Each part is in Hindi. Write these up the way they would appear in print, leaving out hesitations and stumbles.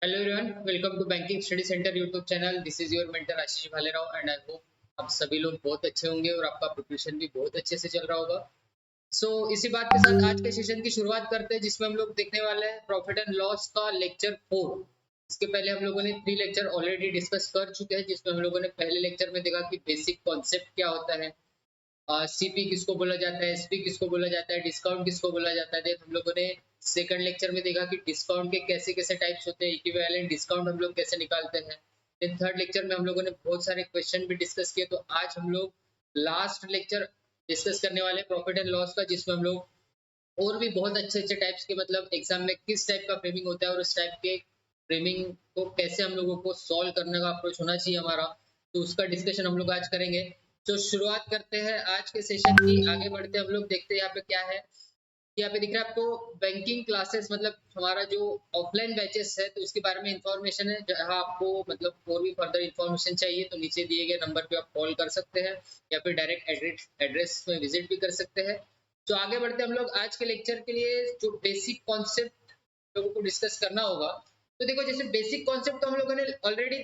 Hello everyone, welcome to banking study centre YouTube channel. This is your mentor Ashish Bhalerao and I hope आप सभी लोग बहुत अच्छे होंगे और आपका प्रिपरेशन भी बहुत अच्छे से चल रहा होगा। इसी बात के साथ आज के सेशन की शुरुआत करते हैं, जिसमें हम लोग देखने वाले हैं प्रॉफिट एंड लॉस का लेक्चर 4। इसके पहले हम लोगों ने 3 लेक्चर ऑलरेडी डिस्कस कर चुके हैं, जिसमें हम लोगों ने पहले लेक्चर में देखा कि बेसिक कॉन्सेप्ट क्या होता है, सीपी किसको बोला जाता है, एसपी किसको बोला जाता है, डिस्काउंट किसको बोला जाता है। देन हम लोगों ने सेकंड लेक्चर में देखा कि डिस्काउंट के कैसे कैसे टाइप्स होते हैं, इक्विवेलेंट डिस्काउंट हम लोग कैसे निकालते हैं। देन थर्ड लेक्चर में हम लोगों ने बहुत सारे क्वेश्चन भी डिस्कस किए। तो आज हम लोग लास्ट लेक्चर डिस्कस करने वाले प्रॉफिट एंड लॉस का, जिसमें हम लोग और भी बहुत अच्छे अच्छे टाइप्स के, मतलब एग्जाम में किस टाइप का फ्रेमिंग होता है और उस टाइप के फ्रेमिंग को कैसे हम लोगों को सॉल्व करने का अप्रोच होना चाहिए हमारा, तो उसका डिस्कशन हम लोग आज करेंगे। तो शुरुआत करते हैं आज के सेशन की। आगे बढ़ते हम लोग देखते हैं यहाँ पे क्या है। यहाँ पे दिख रहा है आपको बैंकिंग क्लासेस, मतलब हमारा जो ऑफलाइन बैचेस है, तो उसके बारे में इंफॉर्मेशन है। जहाँ आपको मतलब और भी फर्दर इंफॉर्मेशन चाहिए तो नीचे दिए गए नंबर पे आप कॉल कर सकते हैं या फिर डायरेक्ट एड्रेस में विजिट भी कर सकते हैं। तो आगे बढ़ते हम लोग आज के लेक्चर के लिए जो बेसिक कॉन्सेप्ट लोगों को डिस्कस करना होगा। तो देखो, जैसे बेसिक कॉन्सेप्ट तो हम लोगों ने ऑलरेडी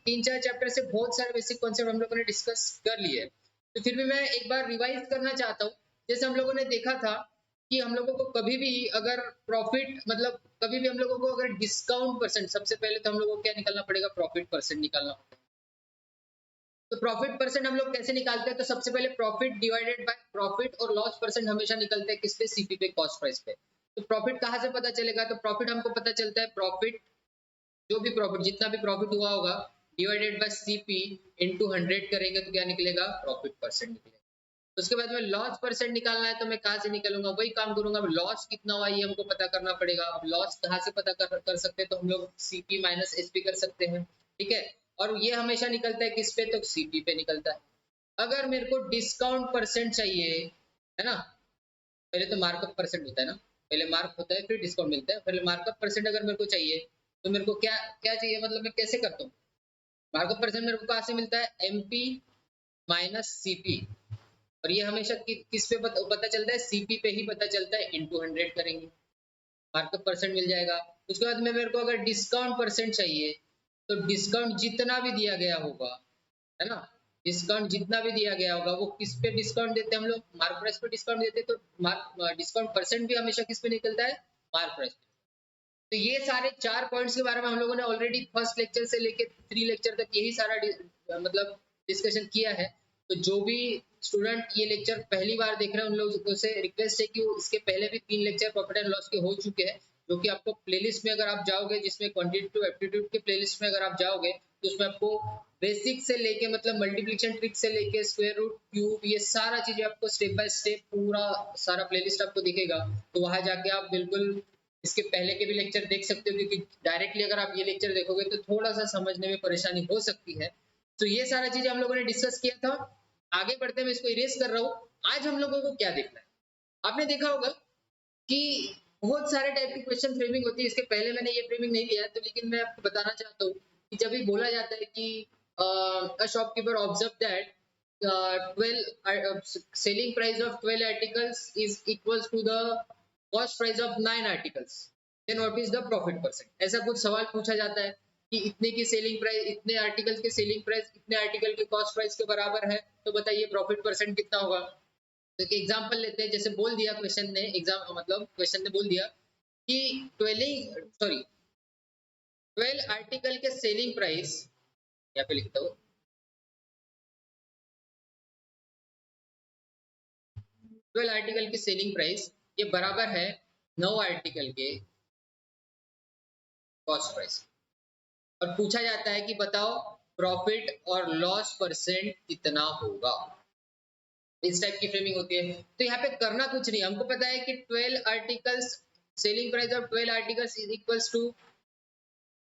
3-4 चैप्टर से बहुत सारे बेसिक कॉन्सेप्ट हम लोगों ने डिस्कस कर लिए। तो फिर भी मैं एक बार रिवाइज करना चाहता हूँ। जैसे हम लोगों ने देखा था कि हम लोगों को कभी भी अगर प्रॉफिट, मतलब कभी भी हम लोगों को अगर डिस्काउंट परसेंट, सबसे पहले तो हम लोगों को क्या निकालना पड़ेगा, प्रॉफिट परसेंट निकालना पड़ेगा। तो प्रॉफिट परसेंट हम लोग कैसे निकालते हैं, तो सबसे पहले प्रॉफिट डिवाइडेड बाय प्रॉफिट और लॉस परसेंट हमेशा निकलते हैं किस पे, सीपी पे, कॉस्ट प्राइस पे। तो प्रॉफिट कहाँ से पता चलेगा, तो प्रॉफिट हमको पता चलता है, प्रॉफिट जो भी प्रॉफिट, जितना भी प्रॉफिट हुआ होगा डिवाइडेड बाय सीपी इनटू 100 करेंगे तो क्या निकलेगा, प्रॉफिट परसेंट निकलेगा। उसके बाद में लॉस परसेंट निकालना है, तो मैं कहाँ से निकालूंगा, वही काम करूंगा। लॉस कितना हुआ ये हमको पता करना पड़ेगा। अब लॉस कहाँ से पता कर सकते हैं, तो हम लोग सीपी माइनस एसपी कर सकते हैं, ठीक है। और ये हमेशा निकलता है किस पे, तो सीपी पे निकलता है। अगर मेरे को डिस्काउंट परसेंट चाहिए, है ना, पहले तो मार्कअप परसेंट होता है ना, पहले मार्क होता है फिर डिस्काउंट मिलता है। पहले मार्कअप परसेंट अगर मेरे को चाहिए तो मेरे को क्या क्या चाहिए, मतलब मैं कैसे करता हूँ। मार्कअप परसेंट मेरे को कहाँ से मिलता है, एमपी माइनस सीपी। और ये हमेशा किस पे पता चलता है, सीपी पे ही पता चलता है। इनटू 100 करेंगे, मार्कअप परसेंट मिल जाएगा। उसके बाद में मेरे को अगर डिस्काउंट परसेंट चाहिए, तो डिस्काउंट जितना भी दिया गया होगा, है ना, डिस्काउंट जितना भी दिया गया होगा वो किस पे डिस्काउंट देते हैं हम लोग, मार्क प्राइस पे डिस्काउंट देते हैं। तो डिस्काउंट परसेंट भी हमेशा किस पे निकलता है, मार्क प्राइस पे। तो ये सारे 4 पॉइंट्स के बारे में हम लोगों ने ऑलरेडी फर्स्ट लेक्चर से लेके 3 लेक्चर तक यही सारा मतलब डिस्कशन किया है। तो जो भी स्टूडेंट ये लेक्चर पहली बार देख रहे हैं उन लोगों से रिक्वेस्ट है कि वो इसके पहले भी 3 लेक्चर प्रॉफिट एंड लॉस के हो चुके हैं, जो कि आपको प्लेलिस्ट में अगर आप जाओगे, जिसमें क्वांटिटेटिव एप्टीट्यूड के प्लेलिस्ट में अगर आप जाओगे, तो उसमें आपको बेसिक से लेके, मतलब मल्टीप्लिकेशन ट्रिक से लेके स्क्वायर रूट, क्यूब, ये सारा चीजें आपको स्टेप बाय स्टेप पूरा सारा प्लेलिस्ट आपको दिखेगा। तो वहां जाके आप बिल्कुल इसके पहले के भी लेक्चर देख सकते हो, क्योंकि डायरेक्टली अगर आप ये लेक्चर देखोगे तो थोड़ा सा समझने में परेशानी हो सकती है। तो ये सारा चीजें हम लोगों ने डिस्कस किया था। आगे बढ़ते मैं इसको इरेज कर रहा हूँ। आज हम लोगों को क्या देखना है, आपने देखा होगा कि बहुत सारे टाइप की क्वेश्चन फ्रेमिंग होती है। इसके पहले मैंने ये फ्रेमिंग नहीं लिया है, तो लेकिन मैं आपको बताना चाहता हूँ कि जब भी बोला जाता है कि a shopkeeper observe that 12 selling price of 12 articles is equals to the cost price of 9 articles, then what is the profit percent। ऐसा कुछ सवाल पूछा जाता है कि इतने की सेलिंग प्राइस, इतने आर्टिकल्स के सेलिंग प्राइस इतने आर्टिकल के कॉस्ट प्राइस के बराबर है, तो बताइए प्रॉफिट परसेंट कितना होगा। तो एक एग्जांपल लेते हैं। जैसे बोल दिया क्वेश्चन ने, एग्जाम मतलब क्वेश्चन ने बोल दिया कि 12 आर्टिकल के सेलिंग प्राइस, यहाँ पे लिखता हूँ, 12 आर्टिकल की सेलिंग प्राइस ये बराबर है 9 आर्टिकल के कॉस्ट प्राइस। और पूछा जाता है कि बताओ प्रॉफिट और लॉस परसेंट कितना होगा। इस टाइप की फ्रेमिंग होती है। तो यहाँ पे करना कुछ नहीं, हमको पता है कि 12 articles, selling price of 12 articles is equals to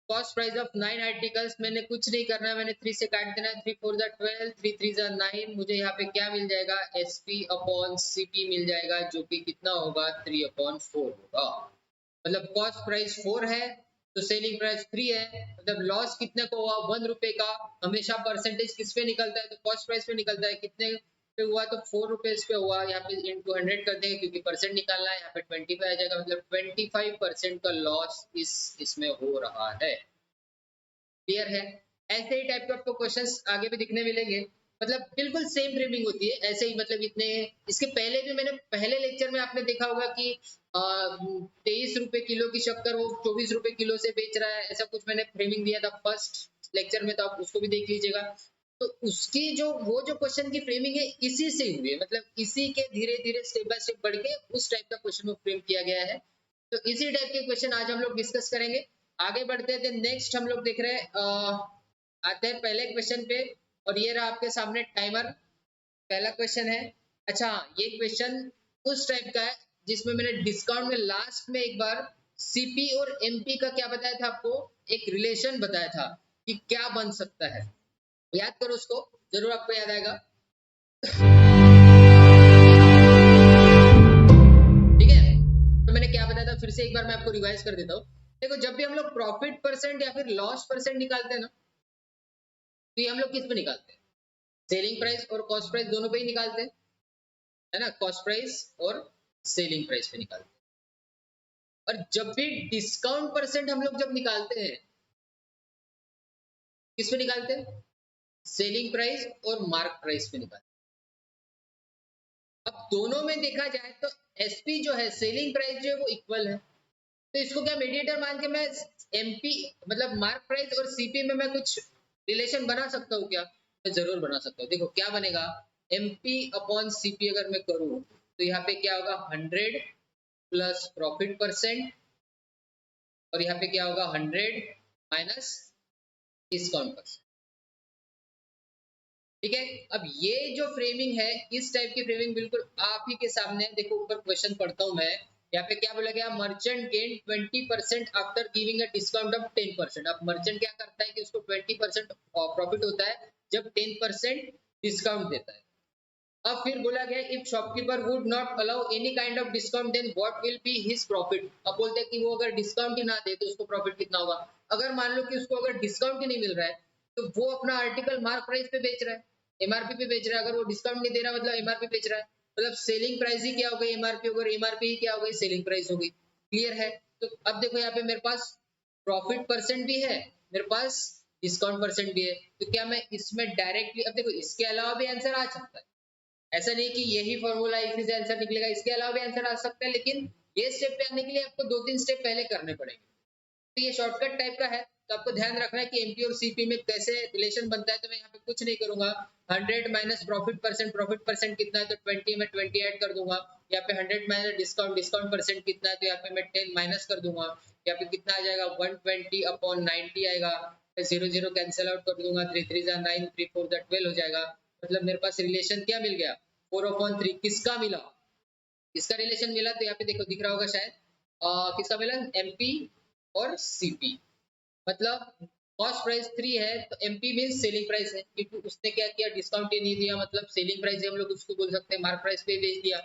cost price of 9 articles. मैंने कुछ नहीं करना है, मैंने 3 से काट देना है। 3 4 12, 3 3 9। मुझे यहाँ पे क्या मिल जाएगा, एसपी अपॉन सीपी मिल जाएगा, जो कि कितना होगा, 3/4 होगा। मतलब कॉस्ट प्राइस 4 है तो सेलिंग प्राइस 3 है। मतलब लॉस कितने को हुआ, 1 रुपए का। हमेशा परसेंटेज किस पे निकलता है, तो कॉस्ट प्राइस पे निकलता है। कितने पे हुआ तो 4 रुपीज पे हुआ, यहाँ पे इंटू 100 कर देंगे क्योंकि परसेंट निकालना है, यहाँ पे 25 आ जाएगा, मतलब 25% का लॉस इसमें हो रहा है। क्लियर है? ऐसे ही टाइप के आपको क्वेश्चंस आगे भी दिखने मिलेंगे, मतलब बिल्कुल सेम फ्रेमिंग होती है ऐसे ही, मतलब इतने इसके पहले भी मैंने पहले लेक्चर में आपने देखा होगा कि 23 रुपए किलो की शक्कर वो 24 रुपए किलो से बेच रहा है, ऐसा कुछ मैंने फ्रेमिंग दिया था फर्स्ट लेक्चर में, तो आप उसको भी देख लीजिएगा। तो उसकी जो वो जो क्वेश्चन की फ्रेमिंग है इसी से हुई है, मतलब इसी के धीरे धीरे स्टेप बाय स्टेप बढ़ के उस टाइप का क्वेश्चन को फ्रेम किया गया है। तो इसी टाइप के क्वेश्चन आज हम लोग डिस्कस करेंगे। आगे बढ़ते थे, नेक्स्ट हम लोग देख रहे हैं आते हैं पहले क्वेश्चन पे, और ये रहा आपके सामने टाइमर। पहला क्वेश्चन है, अच्छा ये क्वेश्चन उस टाइप का है जिसमें मैंने डिस्काउंट में लास्ट में एक बार सीपी और एमपी का क्या बताया था आपको, एक रिलेशन बताया था कि क्या बन सकता है, याद करो उसको, जरूर आपको याद आएगा। ठीक है, तो मैंने क्या बताया था फिर से एक बार मैं आपको रिवाइज कर देता हूँ। देखो जब भी हम लोग प्रॉफिट परसेंट या फिर लॉस परसेंट निकालते हैं ना, तो ये हम लोग किस पे निकालते हैं, सेलिंग प्राइस और कॉस्ट प्राइस दोनों पे ही निकालते हैं, है ना, कॉस्ट प्राइस और सेलिंग प्राइस पे निकालते हैं। और जब भी डिस्काउंट परसेंट हम लोग जब निकालते हैं, किस पे निकालते हैं, सेलिंग प्राइस और मार्क प्राइस पे निकालते हैं। अब दोनों में देखा जाए तो एसपी जो है, सेलिंग प्राइस जो है वो इक्वल है, तो इसको क्या मीडिएटर मान के मैं एमपी मतलब मार्क प्राइस और सीपी में मैं कुछ रिलेशन बना सकता हूँ क्या, मैं जरूर बना सकता हूँ। देखो क्या बनेगा, एमपी अपॉन सीपी अगर मैं करूँ तो यहाँ पे क्या होगा 100 प्लस प्रॉफिट परसेंट, और यहाँ पे क्या होगा 100 माइनस डिस्काउंट परसेंट। ठीक है, अब ये जो फ्रेमिंग है इस टाइप की फ्रेमिंग बिल्कुल आप ही के सामने है। देखो ऊपर क्वेश्चन पढ़ता हूं मैं, यहाँ पे क्या बोला गया, merchant gain 20% after giving a discount of 10%। अब मर्चेंट क्या करता है कि उसको 20% प्रॉफिट होता है जब 10% डिस्काउंट देता है। अब फिर बोला गया if shopkeeper would not allow any kind of discount then what will be his profit. अब बोलते हैं कि वो अगर डिस्काउंट ही ना दे तो उसको प्रॉफिट कितना होगा। अगर मान लो कि उसको अगर डिस्काउंट ही नहीं मिल रहा है तो वो अपना आर्टिकल मार्क प्राइस पे बेच रहा है, एमआरपी पे बेच रहा है। अगर वो डिस्काउंट नहीं दे रहा मतलब एमआरपी बेच रहा है, मतलब सेलिंग प्राइस ही क्या हो गई एमआरपी, अगर एमआरपी ही क्या हो गई सेलिंग प्राइस हो गई। क्लियर है? तो अब देखो यहाँ पे मेरे पास प्रॉफिट परसेंट भी है, मेरे पास डिस्काउंट परसेंट भी है, तो क्या मैं इसमें डायरेक्टली, अब देखो इसके अलावा भी आंसर आ सकता है, ऐसा नहीं कि यही फॉर्मूला इसी से आंसर निकलेगा, इसके अलावा भी आंसर आ सकता है, लेकिन ये स्टेप पे आने के लिए आपको 2-3 स्टेप पहले करने पड़ेंगे। तो ये शॉर्टकट टाइप का है, तो आपको ध्यान रखना है कि एमपी और सीपी में कैसे रिलेशन बनता है। तो मैं यहाँ पे कुछ नहीं करूंगा, 100 माइनस प्रॉफिट परसेंट कितना है तो 20 में 20 ऐड कर दूंगा, यहाँ पे 100 माइनस डिस्काउंट परसेंट कितना है तो यहाँ पे मैं 10 माइनस कर दूंगा, यहाँ पे कितना आ जाएगा 120 अपॉन 90 आएगा, 0 कैंसिल आउट कर दूंगा, 3 3 9 3 4 12 हो जाएगा। मतलब मेरे पास रिलेशन क्या मिल गया 4/3। किसका मिला, इसका रिलेशन मिला, तो यहाँ पे देखो दिख रहा होगा शायद, किसका मिला एमपी और सीपी। मतलब कॉस्ट प्राइस 3 है तो एमपी मीन सेलिंग प्राइस है, क्योंकि उसने क्या किया डिस्काउंट ही नहीं दिया, मतलब सेलिंग प्राइस हम लोग उसको बोल सकते हैं, मार्क प्राइस पे बेच दिया।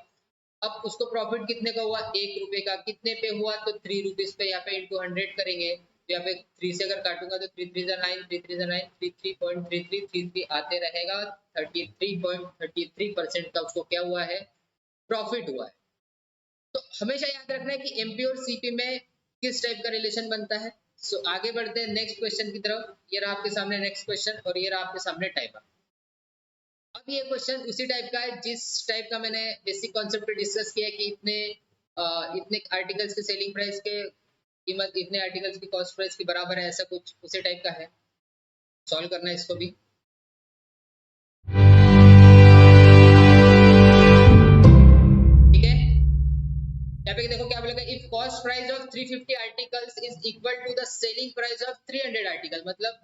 अब उसको प्रॉफिट कितने का हुआ 1 रुपए का, कितने पे हुआ तो 3 रुपीज पे, यहाँ पे इंटू 100 करेंगे तो यहाँ पे 3 से अगर काटूंगा तो 3 3 9 3 3 9 33.3333 आते रहेगा, 33.33% का उसको क्या हुआ है प्रॉफिट हुआ है। तो हमेशा याद रखना है कि एमपी और सीपी में किस टाइप का रिलेशन बनता है। सो आगे बढ़ते हैं नेक्स्ट क्वेश्चन की तरफ। ये रहा आपके सामने नेक्स्ट क्वेश्चन और ये रहा आपके सामने टाइमर। अब ये क्वेश्चन उसी टाइप का है जिस टाइप का मैंने बेसिक कॉन्सेप्ट पे डिस्कस किया कि इतने आर्टिकल्स के सेलिंग प्राइस के कीमत इतने आर्टिकल्स की कॉस्ट प्राइस के बराबर है, ऐसा कुछ उसी टाइप का है। सॉल्व करना है इसको भी। ठीक है, यहाँ पे देखो क्या बोलेगा, if cost price of 350 articles is equal to the selling price of 300 article, मतलब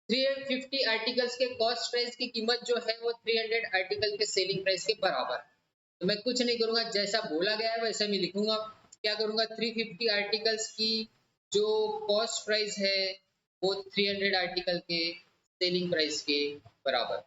350 आर्टिकल्स के कॉस्ट प्राइस की कीमत जो है वो 300 आर्टिकल के सेलिंग प्राइस के बराबर। तो मैं कुछ नहीं करूंगा, जैसा बोला गया है वैसे मैं लिखूंगा। क्या करूंगा 350 आर्टिकल्स की जो कॉस्ट प्राइस है वो 300 आर्टिकल के सेलिंग प्राइस के बराबर।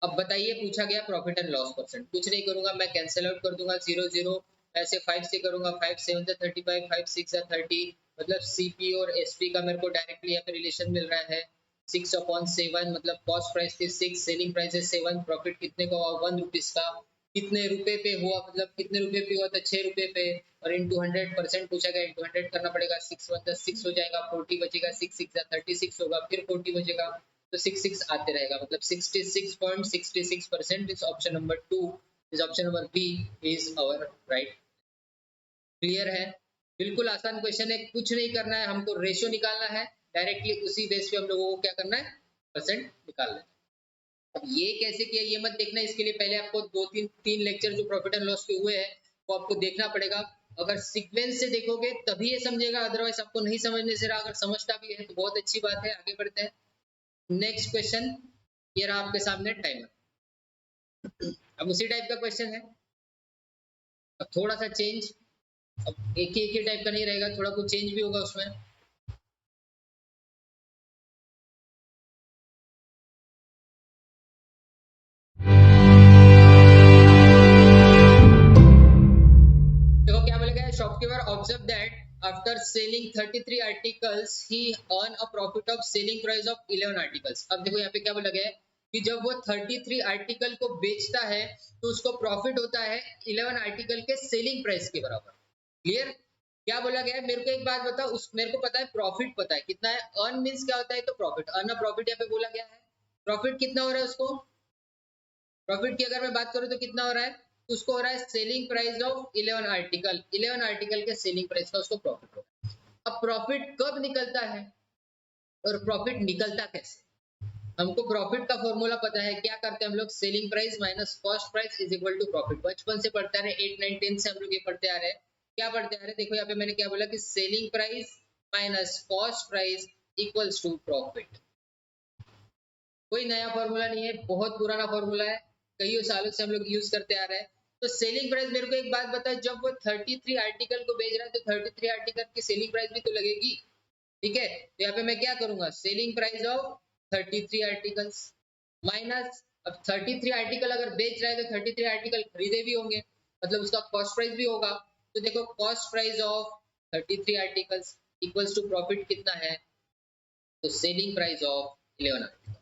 अब बताइए पूछा गया प्रॉफिट एंड लॉस परसेंट, कुछ नहीं करूंगा मैं कैंसिल आउट कर दूंगा 0 0, ऐसे 5 से करूंगा, 5 7 35, 5 6 30, मतलब सीपी और एसपी का मेरे को डायरेक्टली यहाँ पे रिलेशन मिल रहा है। 6/7 मतलब कॉस्ट प्राइस थी 6, सेलिंग प्राइस है 7, प्रॉफिट कितने का हुआ 1 रुपीज का, कितने रुपए पे हुआ मतलब कितने रुपए पे हुआ था 6 रुपए पे, और इंटू 100% पूछा गया, इंटू 100 करना पड़ेगा, 6 1 6 हो जाएगा, 40 बचेगा, 6 6 36 होगा, फिर 40 बचेगा, तो 6 6 आते रहेगा, मतलब 66.66% is option number 2, is option number B is our right. Clear है? बिल्कुल आसान क्वेश्चन है, कुछ नहीं करना है, हमको रेशियो निकालना है, डायरेक्टली उसी बेस पे हम लोगों को क्या करना है, परसेंट निकालना है। अब ये कैसे किया ये मत देखना, इसके लिए पहले आपको तीन लेक्चर जो प्रॉफिट एंड लॉस के हुए हैं वो आपको देखना पड़ेगा। अगर सीक्वेंस से देखोगे तभी ये समझेगा, अदरवाइज आपको नहीं समझने से रहा, अगर समझता भी है तो बहुत अच्छी बात है। आगे बढ़ते हैं, नेक्स्ट क्वेश्चन, ये रहा आपके सामने टाइमर। अब उसी टाइप का क्वेश्चन है, अब थोड़ा सा चेंज, अब एक ही टाइप का नहीं रहेगा, थोड़ा कुछ चेंज भी होगा उसमें। देखो क्या बोला गया, shopkeeper observe that after selling 33 articles he earn a profit of selling price of 11 articles. अब देखो यहाँ पे क्या बोला गया है कि जब वो 33 आर्टिकल को बेचता है तो उसको प्रॉफिट होता है 11 आर्टिकल के सेलिंग प्राइस के बराबर। क्लियर? क्या बोला गया है, मेरे को एक बात बताओ, उस मेरे को पता है प्रॉफिट पता है कितना है, अर्न मींस क्या होता है तो प्रॉफिट, अर्न अ प्रॉफिट यहाँ पे बोला गया है, प्रॉफिट कितना हो रहा है उसको, प्रॉफिट की अगर मैं बात करूं तो कितना हो रहा है, उसको हो रहा है selling price of 11 article, 11 article के सेलिंग प्राइस का उसको प्रॉफिट हो रहा है। अब प्रॉफिट कब निकलता है और प्रॉफिट निकलता कैसे, हमको प्रॉफिट का फॉर्मूला पता है, क्या करते हैं हम लोग, selling price minus cost price is equal to profit. बचपन से पढ़ते आ रहे, 8 9 10 से हम लोग ये पढ़ते आ रहे हैं, क्या पढ़ते आ रहे हैं, देखो यहाँ पे मैंने क्या बोला कि selling price minus cost price equals to profit. कोई नया फॉर्मूला नहीं है, बहुत पुराना फॉर्मूला है, कई सालों से हम लोग यूज करते आ रहे हैं। तो सेलिंग प्राइस, मेरे को एक बात बताओ, जब वो 33 आर्टिकल को बेच रहा है तो 33 आर्टिकल की सेलिंग प्राइस भी तो लगेगी, ठीक है, तो यहाँ पे मैं क्या करूंगा, selling price of 33 articles minus, अब 33 आर्टिकल अगर बेच रहा है तो 33 आर्टिकल खरीदे भी होंगे, मतलब उसका कॉस्ट प्राइस भी होगा, तो देखो cost price of 33 articles equals to profit कितना है, तो सेलिंग प्राइस ऑफ 11 आर्टिकल।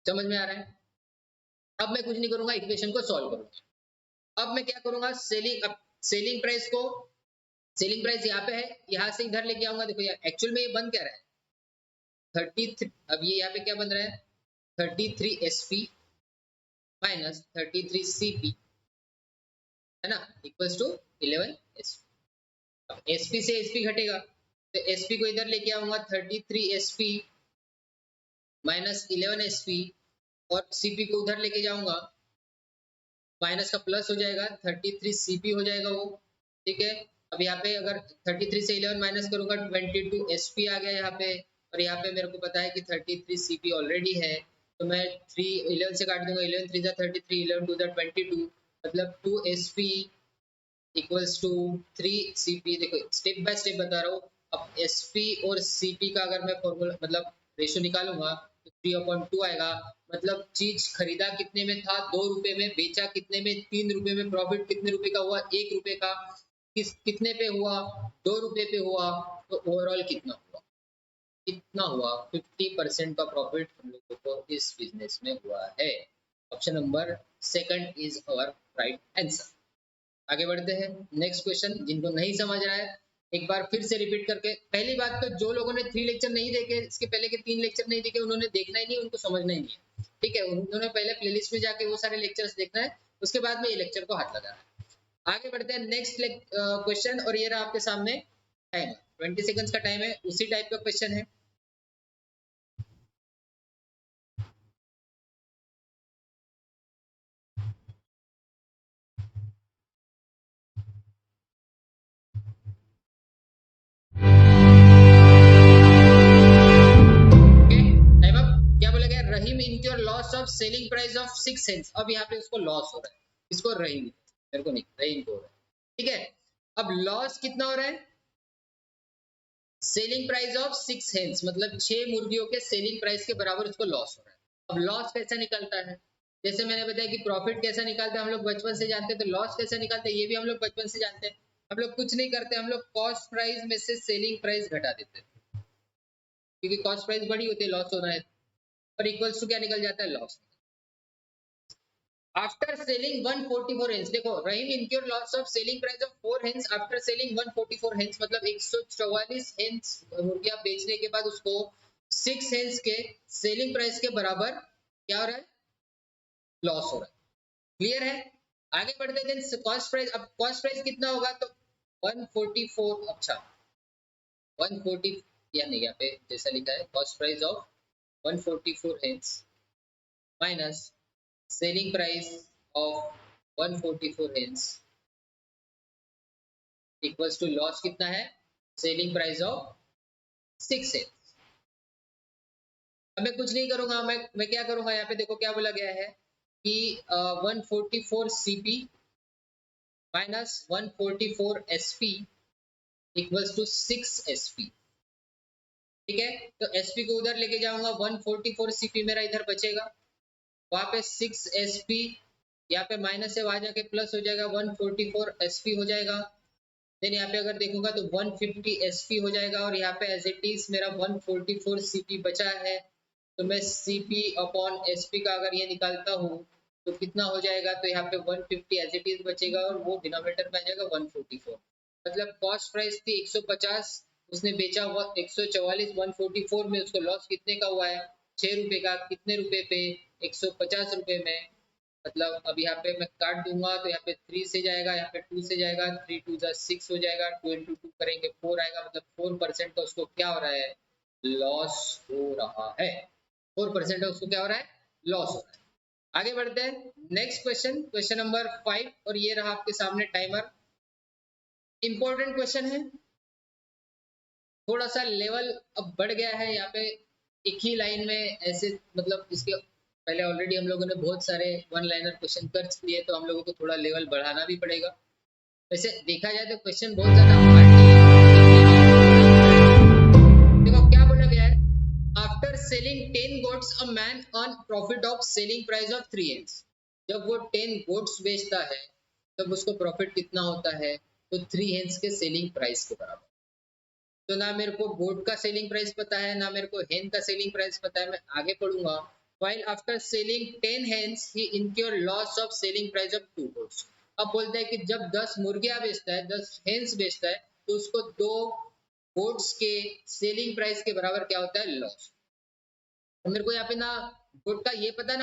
समझ में आ रहा है? अब मैं कुछ नहीं करूंगा, इक्वेशन को सॉल्व करूंगा। अब मैं क्या करूंगा, अब सेलिंग प्राइस को, सेलिंग प्राइस यहाँ पे है, यहाँ से इधर लेके आऊंगा, देखो यार एक्चुअल में ये बन क्या रहा है 33, अब ये यहाँ पे क्या बन रहा है 33 SP माइनस 33 CP है ना, इक्वल्स टू 11 SP। अब SP से SP घटेगा तो SP को इधर लेके आऊंगा, 33 SP माइनस 11 SP, और CP को उधर लेके जाऊंगा, माइनस का प्लस हो जाएगा, 33 CP हो जाएगा वो, ठीक है। अब यहाँ पे अगर 33 से 11 माइनस करूंगा 22 SP आ गया यहाँ पे, और यहाँ पे मेरे को पता है कि 33 CP ऑलरेडी है, तो मैं 3 11 से काट दूंगा, 11 3 33, 11 2 22, मतलब 2 SP इक्वल्स टू 3 CP। देखो स्टेप बाय स्टेप बता रहा हूँ, अब SP और CP का अगर मैं फॉर्मूला मतलब रेशियो निकालूंगा तो 3/2 आएगा, मतलब चीज खरीदा कितने में था 2 रुपए में, बेचा कितने में 3 रुपए में, प्रॉफिट कितने रुपए का हुआ 1 रुपए का, कितने पे हुआ 2 रुपए पे हुआ, तो ओवरऑल कितना हुआ, कितना हुआ 50% का प्रॉफिट हम लोगों को इस बिजनेस में हुआ है। Option number second is our right answer. आगे बढ़ते हैं, नेक्स्ट क्वेश्चन, जिनको नहीं समझ रहा है एक बार फिर से रिपीट करके, पहली बात तो जो लोगों ने 3 लेक्चर नहीं देखे, इसके पहले के 3 लेक्चर नहीं देखे, उन्होंने देखना ही नहीं, उनको समझना ही नहीं है, ठीक है, उन्होंने पहले प्लेलिस्ट में जाके वो सारे लेक्चर्स देखना है, उसके बाद में ये लेक्चर को हाथ लगाना है। आगे बढ़ते हैं नेक्स्ट क्वेश्चन, और ये रहा आपके सामने टाइम, 20 सेकंड्स का टाइम है, उसी टाइप का क्वेश्चन है। क्या बोला गया, Rahim incur loss of selling price of 6 cents. अब यहाँ पे उसको लॉस हो रहा है, इसको रहीम, मेरे को नहीं, रहीम को हो रहा है, ठीक है। अब लॉस कितना हो रहा है, सेलिंग प्राइस ऑफ 6 हेन्स, मतलब 6 मुर्गियों के सेलिंग प्राइस के बराबर उसको लॉस हो रहा है। अब लॉस कैसा निकलता है, जैसे मैंने बताया कि प्रॉफिट कैसा निकालते हैं हम लोग बचपन से जानते हैं, तो लॉस कैसा निकालते हैं ये भी हम लोग बचपन से जानते हैं। हम लोग कुछ नहीं करते, हम लोग कॉस्ट प्राइस में से सेलिंग प्राइस घटा देते हैं, क्योंकि कॉस्ट प्राइस बड़ी होती है, लॉस हो रहा है, और इक्वल्स टू क्या निकल जाता है, लॉस। आफ्टर सेलिंग 144 हेंस, देखो Rahim incur loss of selling price of 4 hens after selling 144 hens, मतलब 144 हेंस मुर्गियां बेचने के बाद उसको 6 हेंस के सेलिंग प्राइस के बराबर क्या हो रहा है, लॉस हो रहा है। क्लियर है? आगे बढ़ते हैं। कॉस्ट प्राइस, अब कॉस्ट प्राइस कितना होगा, तो 144, अच्छा 140 या नहीं, यहाँ पे जैसा लिखा है cost price of 144 hens minus selling price of 144 hens equals to loss कितना है, सेलिंग प्राइस ऑफ 6 हेंस। अब मैं कुछ नहीं करूंगा, मैं क्या करूंगा, यहाँ पे देखो क्या बोला गया है कि 144 CP minus 144 SP equals to 6 SP. ठीक है, तो एसपी को उधर लेके जाऊंगा, 144 सीपी मेरा इधर बचेगा, वहां पे 6 एसपी, यहाँ पे माइनस से वहां जाके प्लस हो जाएगा, 144 एसपी हो जाएगा। देन यहाँ पे अगर देखूंगा तो 150 एसपी हो जाएगा, और यहाँ पे एज इट इज मेरा 144 सीपी बचा है, तो मैं सीपी अपॉन एसपी का अगर ये निकालता हूँ तो कितना हो जाएगा, तो यहाँ पे 150 एज इट इज बचेगा, और वो डिनोमिनेटर में आ जाएगा 144। मतलब कॉस्ट प्राइस थी 150, उसने बेचा 144, 144 में उसको लॉस कितने का हुआ है, 6 रुपए का, कितने रुपए पे, 150 रुपए में। मतलब अब यहाँ पे मैं काट दूंगा तो यहाँ पे 3 से जाएगा, यहाँ पे 2 से जाएगा, 3 2 जा 6 हो जाएगा, 2 इंटू 2 करेंगे 4 आएगा, मतलब 4% का उसको क्या हो रहा है, लॉस हो रहा है। 4% का उसको क्या हो रहा है, लॉस हो रहा है। आगे बढ़ते हैं नेक्स्ट क्वेश्चन, क्वेश्चन नंबर 5, और ये रहा आपके सामने टाइमर। इंपॉर्टेंट क्वेश्चन है, थोड़ा सा लेवल अब बढ़ गया है यहाँ पे, एक ही लाइन में ऐसे, मतलब इसके पहले ऑलरेडी हम लोगों ने बहुत सारे वन लाइनर क्वेश्चन कर लिए, तो हम लोगों को थोड़ा लेवल बढ़ाना भी पड़ेगा। वैसे देखा जाए तो क्वेश्चन बहुत ज्यादा हार्ड नहीं है। देखो क्या बोला गया है, after selling 10 goats a man earn profit of selling price of 3 hence. जब वो 10 गोट्स बेचता है तब उसको प्रॉफिट कितना होता है, तो 3 हेंस के सेलिंग प्राइस के बराबर। तो ना मेरे को गोट का सेलिंग प्राइस पता है, ना मेरे को हेन का सेलिंग प्राइस पता है, मैं आगे पढ़ूंगा। While after selling 10 hens, he incurred loss of selling price of 2 goats. अब बोलता है कि जब 10 मुर्गियां बेचता है, 10 हेन्स बेचता है, तो उसको 2 गोट्स के सेलिंग प्राइस के बराबर क्या होता है, लॉस। तो मेरे को यहाँ पे ना गोट का ये पता है,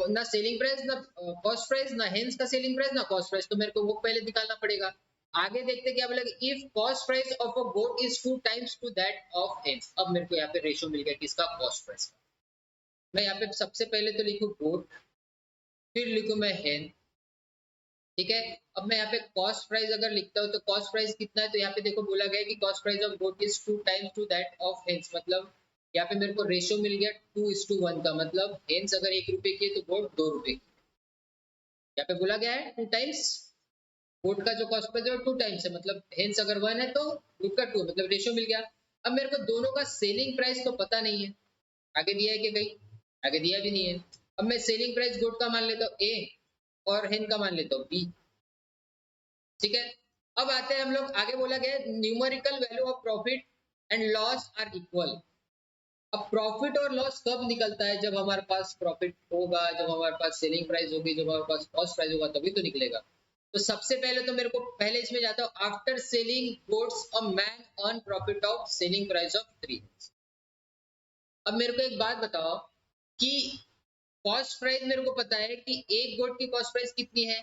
ना सेलिंग प्राइस, ना कॉस्ट प्राइस, ना हेन्स का सेलिंग प्राइस, ना कॉस्ट प्राइस, तो मेरे को वो पहले निकालना पड़ेगा। आगे देखते क्या बोला, if cost price of a goat is 2 times to that of hens. अब मेरे को यहाँ पे रेशियो मिल गया किसका, कॉस्ट प्राइस का। मैं यहाँ पे सबसे पहले तो लिखूं गोट, फिर लिखूं मैं हेन। ठीक है, अब मैं यहाँ पे कॉस्ट प्राइस अगर लिखता हूँ तो कॉस्ट प्राइस कितना है, तो यहाँ पे देखो बोला गया है कि cost price of goat is 2 times to that of hens. मतलब यहाँ पे मेरे को रेशियो मिल गया 2:1 का, मतलब हेन्स अगर 1 रुपए की है तो गोट 2 रुपए की। यहाँ पे बोला गया है 2 टाइम्स, गोट का जो कॉस्ट प्राइस है 2 टाइम्स है, मतलब हेन्स अगर 1 है तो गोट का 2, मतलब रेशियो मिल गया। अब मेरे को दोनों का सेलिंग प्राइस तो पता नहीं है, आगे दिया है कि कहीं, आगे दिया भी नहीं है। अब मैं सेलिंग प्राइस गोट का मान लेता हूँ ए, और हेन का मान लेता हूँ बी। ठीक है, अब आते हैं हम लोग, आगे बोला गया numerical value of profit and loss are equal. अब प्रॉफिट और लॉस कब निकलता है, जब हमारे पास प्रॉफिट होगा, जब हमारे पास सेलिंग प्राइस होगी, जब हमारे पास कॉस्ट प्राइस होगा, तभी तो निकलेगा। तो सबसे पहले तो मेरे को पहले इसमें जाता हूँ, after selling goods a man earn profit of selling price of 3। अब मेरे को एक बात बताओ कि कॉस्ट प्राइस मेरे को पता है कि एक गोट की कॉस्ट प्राइस कितनी है,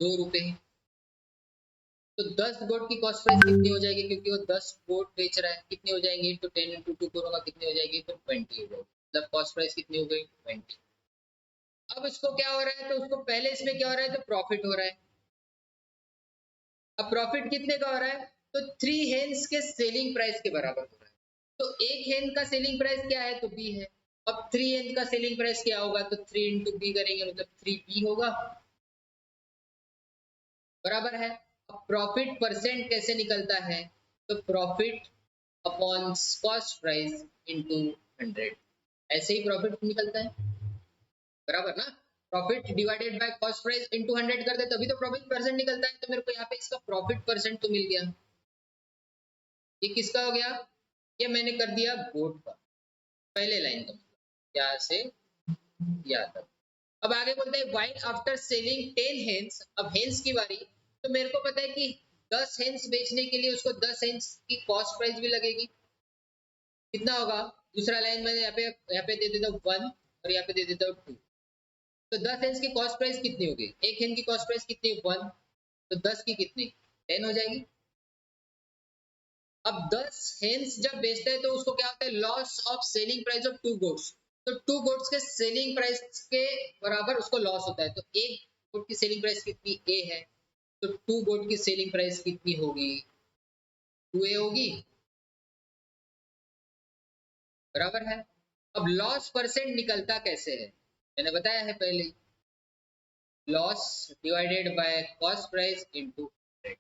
2 रुपए। तो 10 गोट की कॉस्ट प्राइस कितनी हो जाएगी, क्योंकि वो 10 गोट बेच रहा है, कितनी हो जाएंगी, तो 10 इंटू 2 करूंगा, कितनी हो जाएगी, तो 20 हो जाएगी। मतलब कॉस्ट प्राइस कितनी हो गई, 20। अब इसको क्या हो रहा है, तो उसको पहले इसमें क्या हो रहा है, तो प्रॉफिट हो रहा है। अब प्रॉफिट कितने का हो रहा है, तो 3 हेन्स के सेलिंग प्राइस के बराबर हो रहा है। तो एक हेन का सेलिंग प्राइस क्या है, तो बी है। अब 3 हेन का सेलिंग प्राइस क्या होगा, तो 3 इंटू बी करेंगे, मतलब 3 बी होगा, बराबर है। अब प्रॉफिट परसेंट कैसे निकलता है, तो profit upon cost price into 100, ऐसे ही प्रॉफिट निकलता है, बराबर ना। Profit divided by cost price into 100 कर दे तभी तो प्रॉफिट परसेंट निकलता है। तो मेरे को यहाँ पे इसका प्रॉफिट परसेंट तो मिल गया। ये किसका हो गया, ये मैंने कर दिया बोट पर, पहले लाइन का मतलब यहाँ से यहाँ तक। अब आगे बोलते हैं वाइल आफ्टर सेलिंग 10 हेन्स, अब हेन्स की बारी, तो मेरे को पता है कि 10 हेन्स बेचने के लिए उसको 10 हेन्स की कॉस्ट प्राइस भी लगेगी। कितना होगा? दूसरा लाइन में यहाँ पे दे देता हूँ 1 और यहाँ पे दे देता हूँ 2। तो 10 हेन्स की कॉस्ट प्राइस कितनी होगी? एक हेन की कॉस्ट प्राइस कितनी? 1। तो 10 की कितनी? 10 हो जाएगी। अब 10 हेन्स जब बेचते हैं तो उसको क्या होता है? Loss of selling price of 2 goats. तो 2 गोट्स के सेलिंग प्राइस के बराबर उसको लॉस होता है। तो एक गोट की सेलिंग प्राइस कितनी? ए है, तो 2 गोट की सेलिंग प्राइस कितनी होगी? 2A होगी, बराबर है। अब लॉस परसेंट निकलता कैसे है? मैंने बताया है पहले, loss divided by cost price into 100।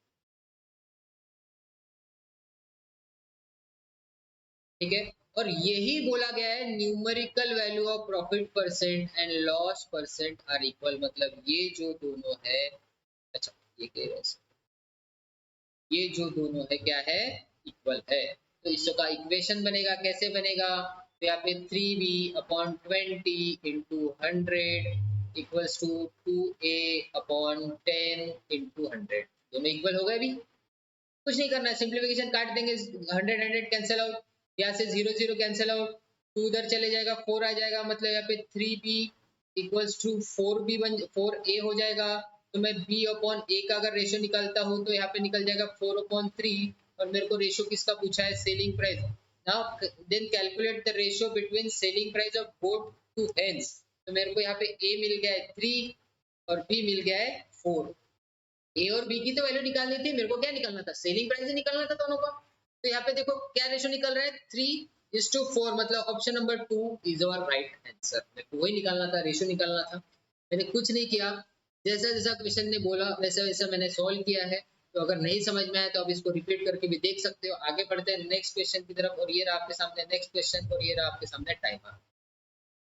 ठीक है, और यही बोला गया है numerical value of profit percent and loss percent are equal. मतलब ये जो दोनों है, अच्छा ये कह रहे हैं, ये जो दोनों है क्या है? इक्वल है। तो इसका इक्वेशन बनेगा, कैसे बनेगा? तो यहाँ पे 3b upon 20 into 100 equals to 2a upon 10 into 100। दोनों इक्वल हो गए। भी कुछ नहीं करना है, सिंप्लीफिकेशन काट देंगे, 100 कैंसिल आउट, यहाँ से 0 0 कैंसिल आउट, 2 उधर चले जाएगा, 4 आ जाएगा, मतलब यहाँ पे 3b इक्वल्स टू 4a हो जाएगा। तो मैं b अपॉन a का अगर रेशियो निकालता हूँ तो यहाँ पे निकल जाएगा 4/3, और मेरे को रेशियो किसका पूछा है? Selling price. Now then calculate the ratio between selling price of both two hens. तो मेरे को यहाँ पे a मिल गया है 3 और b मिल गया है 4। ए और बी की तो वैल्यू निकालनी थी, मेरे को क्या निकालना था? सेलिंग प्राइस ही निकालना था दोनों का। तो यहाँ पे देखो क्या रेशियो निकल रहा है? 3:4, मतलब option number 2 is our right answer. मेरे को वही निकालना था, रेशियो निकालना था। मैंने कुछ नहीं किया, जैसा जैसा क्वेश्चन ने बोला वैसा वैसा मैंने सॉल्व किया है। तो अगर नहीं समझ में आया तो आप इसको रिपीट करके भी देख सकते हो। आगे बढ़ते हैं नेक्स्ट क्वेश्चन की तरफ, और ये रहा आपके सामने नेक्स्ट क्वेश्चन, और ये रहा आपके सामने टाइमर।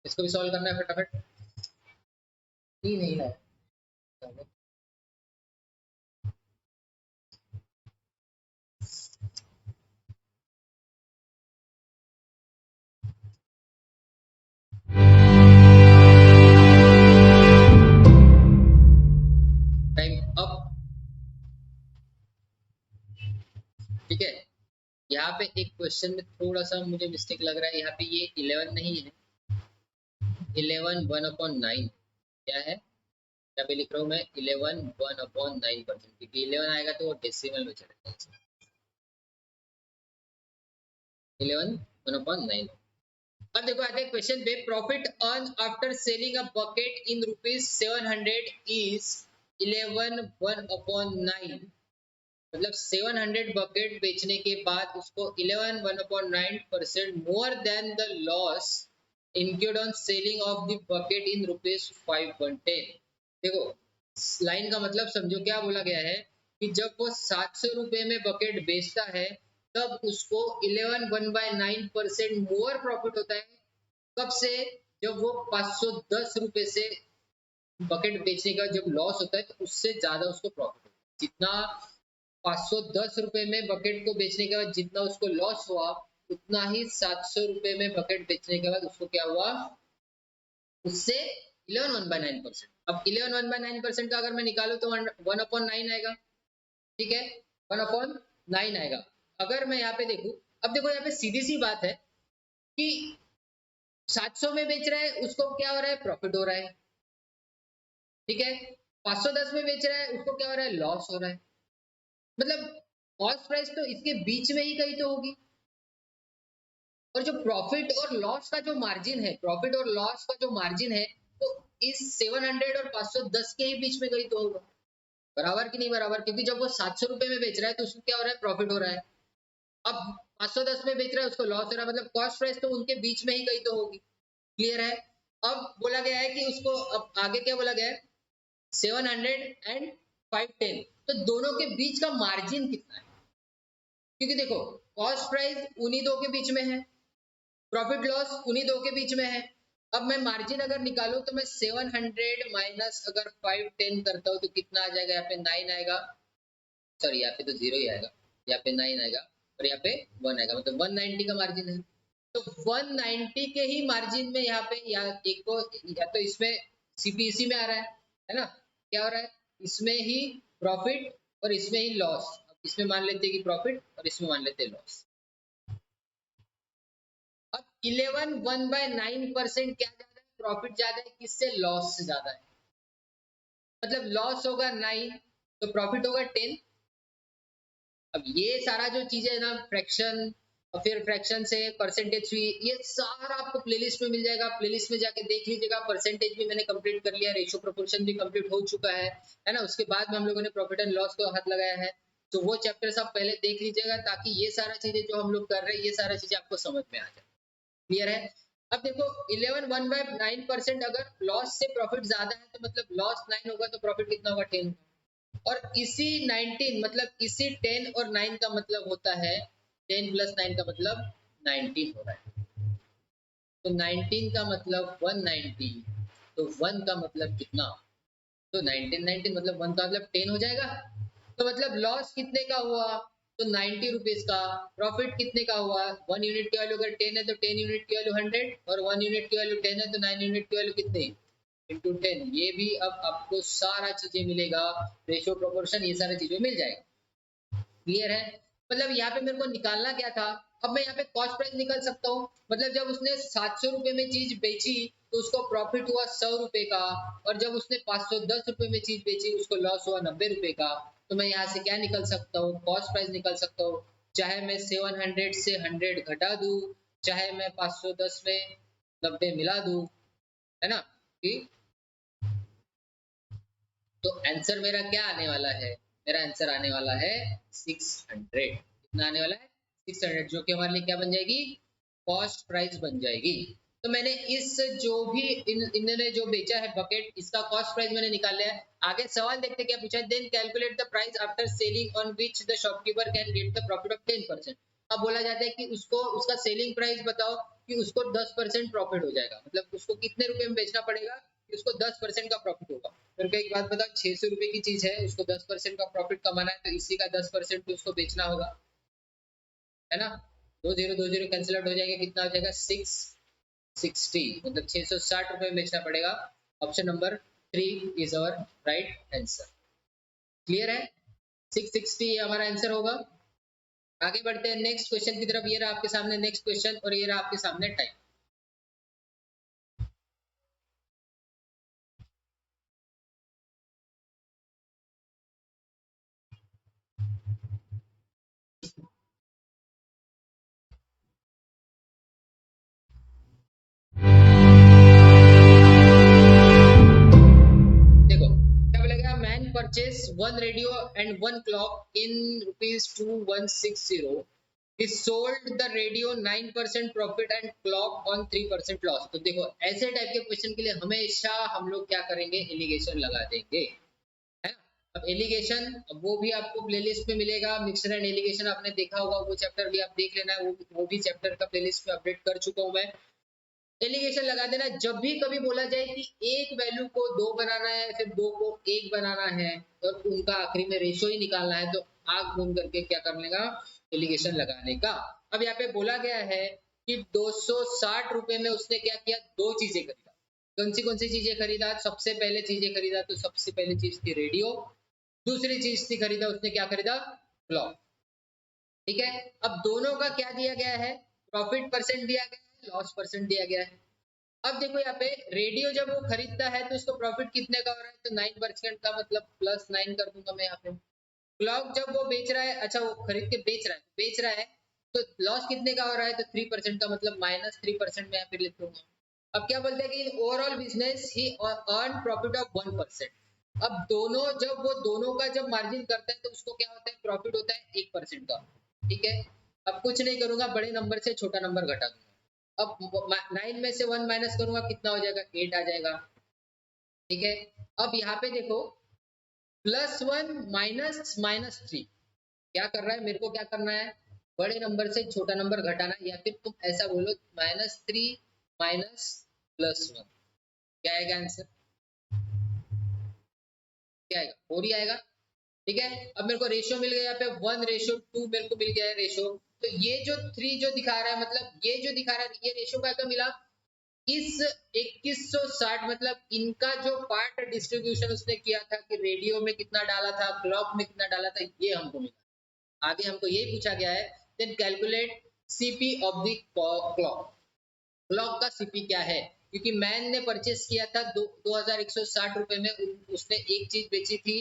इसको भी सॉल्व करना है फटाफट। ही नहीं लाया टाइम अप। ठीक है, यहाँ पे एक क्वेश्चन में थोड़ा सा मुझे मिस्टेक लग रहा है। यहाँ पे ये 11 नहीं है, 11 1/9 क्या है? यहाँ पे लिख रहा हूँ मैं 11 1/9%, क्योंकि 11 आएगा तो वो डेसिमल में चलेगा। 11 1/9। अब देखो आते हैं क्वेश्चन पे, profit earn after selling a bucket in ₹700 is 11 1/9। मतलब 700 बकेट बेचने के बाद उसको 11 1/9% more than the loss incurred on selling of the bucket in ₹510। देखो लाइन का मतलब समझो, क्या बोला गया है कि जब वो 700 रुपए में बकेट बेचता है तब उसको 11 1/9% मोर प्रॉफिट होता है। कब से? जब वो 510 रुपए से बकेट बेचने का जब लॉस होता है तो उससे ज्यादा उसको प्रॉफिट होता है। जितना 510 रुपए में बकेट को बेचने के बाद जितना उसको लॉस हुआ, उतना ही 700 रुपए में बकेट बेचने के बाद उसको क्या हुआ? उससे 11 1/9%। अब 11 1/9% का अगर मैं निकालू तो 1/9 आएगा। ठीक है, 1/9 आएगा। अगर मैं यहाँ पे देखूं, अब देखो यहाँ पे सीधी सी बात है कि 700 में बेच रहा है, उसको क्या हो रहा है? प्रॉफिट हो रहा है। ठीक है, 510 में बेच रहा है, उसको क्या हो रहा है? लॉस हो रहा है। मतलब कॉस्ट प्राइस तो इसके बीच में ही कहीं तो होगी। और जो प्रॉफिट और लॉस का जो मार्जिन है, प्रॉफिट और लॉस का जो मार्जिन है, तो इस 700 और 510 के ही बीच में कहीं तो होगा। बराबर कि नहीं बराबर? क्योंकि जब वो 700 रुपए में बेच रहा है तो उसको क्या हो रहा है? प्रॉफिट हो रहा है। अब 510 में बेच रहा है, उसको लॉस हो रहा है, मतलब कॉस्ट प्राइस तो उनके बीच में ही कहीं तो होगी। क्लियर है? अब बोला गया है कि उसको, अब आगे क्या बोला गया है? 700 एंड 510, तो दोनों के बीच का मार्जिन कितना है? क्योंकि देखो कॉस्ट प्राइस उन्हीं दो के बीच में है, प्रॉफिट लॉस उन्हीं दो के बीच में है। अब मैं मार्जिन अगर निकालूं तो मैं 700 माइनस अगर 510 करता हूं तो कितना आ जाएगा? यहाँ पे 9 आएगा, सॉरी यहाँ पे तो 0 ही आएगा, यहाँ पे 9 आएगा। और यहाँ पे 1 आएगा, मतलब 190 का मार्जिन है। तो 190 के ही मार्जिन में यहाँ पे या एक को या तो इसमें सीपीसी में आ रहा है ना, क्या हो रहा है, इसमें ही प्रॉफिट और इसमें ही लॉस। इसमें मान लेते हैं कि प्रॉफिट और इसमें मान लेते हैं लॉस। अब 11 1/9% क्या ज्यादा है, प्रॉफिट ज्यादा है, किससे, लॉस से ज्यादा है। मतलब लॉस होगा 9 तो प्रॉफिट होगा 10। अब ये सारा जो चीजें है ना, फ्रैक्शन और फिर फ्रैक्शन से परसेंटेज हुई, ये सारा आपको प्लेलिस्ट में मिल जाएगा। प्लेलिस्ट में जाके देख लीजिएगा। परसेंटेज भी मैंने कंप्लीट कर लिया, रेशियो प्रोपोर्शन भी कंप्लीट हो चुका है ना। उसके बाद में हम लोगों ने प्रॉफिट एंड लॉस को हाथ लगाया है। तो वो चैप्टर्स आप पहले देख लीजिएगा, ताकि ये सारा चीजें जो हम लोग कर रहे हैं, ये सारा चीजें आपको समझ में आ जाए। क्लियर है। अब देखो 11 1/9% अगर लॉस से प्रॉफिट ज्यादा है, तो मतलब लॉस 9 होगा तो प्रॉफिट कितना होगा, 10। और इसी 19 मतलब इसी 10 और 9 का मतलब होता है, 10 + 9 का मतलब 19 हो रहा है। तो 19 का मतलब 190, तो 1 का मतलब कितना, तो 19 मतलब 1 का मतलब 10 हो जाएगा। तो मतलब लॉस कितने का हुआ, तो 90 रुपीज का। प्रॉफिट कितने का हुआ, 1 यूनिट की वैल्यू अगर 10 है तो 10 यूनिट की वैल्यू 100, और 1 यूनिट की वैल्यू 10 है तो 9 यूनिट की वैल्यू कितनी, इंटू 10। ये भी अब आपको सारा चीजें मिलेगा, रेशियो प्रोपोर्शन, ये सारी चीजें मिल जाएगा। क्लियर है। मतलब यहाँ पे मेरे को निकालना क्या था, अब मैं यहाँ पे कॉस्ट प्राइस निकाल सकता हूँ। मतलब जब उसने 700 रुपए में चीज बेची तो उसको प्रॉफिट हुआ 100 रुपए का, और जब उसने 510 रुपए में चीज बेची उसको लॉस हुआ 90 रुपए का। तो मैं यहाँ से क्या निकल सकता हूँ, कॉस्ट प्राइस निकल सकता हूँ। चाहे मैं 700 से 100 घटा दूं, चाहे मैं 510 में 90 मिला दूं, है ना। तो आंसर मेरा क्या आने वाला है, मेरा आंसर आने वाला है 600। कितना आने वाला है, 600, जो कि हमारे लिए क्या बन जाएगी, कॉस्ट प्राइस बन जाएगी। तो मैंने इस जो भी इन्होंने जो बेचा है बकेट, इसका कॉस्ट प्राइस मैंने निकाल लिया है। आगे सवाल देखते क्या पूछा है, then calculate the price after selling on which the shopkeeper can get the profit of 10%। अब बोला जाता है कि उसको उसका सेलिंग प्राइस बताओ कि उसको 10% प्रॉफिट हो जाएगा। मतलब उसको कितने रुपए में बेचना पड़ेगा कि उसको 10% का प्रॉफिट होगा। फिर को एक बात बताओ, 600 रुपए की चीज है, उसको 10% का प्रॉफिट कमाना है, तो इसी का 10% तो उसको बेचना होगा, है ना। 2 0 कैंसिल आउट हो जाएगा, कितना हो जाएगा 660, मतलब 660 रुपए में बेचना पड़ेगा। Option number 3 is our right answer. Clear है, 660 हमारा आंसर होगा। आगे बढ़ते हैं नेक्स्ट क्वेश्चन की तरफ। ये रहा आपके सामने नेक्स्ट क्वेश्चन, और ये रहा आपके सामने टाइम। देखो क्या बोलेगा, man purchase 1 radio and 1 clock in ₹2160, he sold the radio 9% profit and clock on 3% loss। तो देखो ऐसे टाइप के क्वेश्चन के लिए हमेशा हम लोग क्या करेंगे, एलिगेशन लगा देंगे, है ना। अब एलिगेशन, वो भी आपको प्लेलिस्ट में मिलेगा। मिक्सर एंड एलिगेशन आपने देखा होगा, वो चैप्टर भी आप देख लेना है, वो भी चैप्टर का प्लेलिस्ट में अपडेट कर चुका हूं मैं। एलिगेशन लगा देना, जब भी कभी बोला जाए कि एक वैल्यू को 2 बनाना है, फिर 2 को 1 बनाना है, और उनका आखिरी में रेशियो ही निकालना है, तो आग बूंद करके क्या करने का, एलिगेशन लगाने का। अब यहाँ पे बोला गया है कि 260 रुपए में उसने क्या किया, 2 चीजें खरीदा। कौन सी चीजें खरीदा, सबसे पहले चीजें खरीदा, तो सबसे पहली चीज थी रेडियो। दूसरी चीज थी खरीदा उसने, क्या खरीदा, क्लॉक। ठीक है। अब दोनों का क्या दिया गया है, प्रॉफिट परसेंट दिया गया है, लॉस परसेंट दिया गया है। अब देखो यहाँ पे रेडियो जब वो खरीदता है तो उसको प्रॉफिट कितने का हो रहा है, तो 9% का, मतलब +9 कर दूंगा मैं यहाँ पे। क्लॉक जब वो बेच रहा है, अच्छा वो खरीद के बेच रहा है, तो लॉस कितने का हो रहा है, तो 3% का, मतलब -3% में यहाँ पे लिख दूंगा। अब क्या बोलते हैं कि overall business he earn profit of 1%। अब दोनों जब वो दोनों का जब मार्जिन करता है तो उसको क्या होता है, प्रॉफिट होता है 1% का। ठीक है। अब कुछ नहीं करूंगा, बड़े नंबर से छोटा नंबर घटा दूंगा। अब 9 में से 1 माइनस करूंगा, कितना हो जाएगा, 8 आ जाएगा। ठीक है। अब यहाँ पे देखो, +1 -3 क्या कर रहा है, मेरे को क्या करना है, बड़े नंबर से छोटा नंबर घटाना, या फिर तुम ऐसा बोलो -3 माइनस +1, क्या आएगा आंसर, क्या आएगा, 4 ही आएगा। ठीक है। अब मेरे को रेशियो मिल गया, यहाँ पे 1:2 मेरे को मिल गया है रेशियो। तो ये जो 3 जो दिखा रहा है, मतलब ये जो दिखा रहा है, ये रेशियो क्या मिला, इस 2160, मतलब इनका जो पार्ट डिस्ट्रीब्यूशन उसने किया था कि रेडियो में कितना डाला था, क्लॉक में कितना डाला था, ये हमको मिला। आगे हमको यही पूछा गया है, then calculate CP of the clock. Clock का सीपी क्या है, क्योंकि मैन ने परचेस किया था 2160 रुपए में, उसने एक चीज बेची थी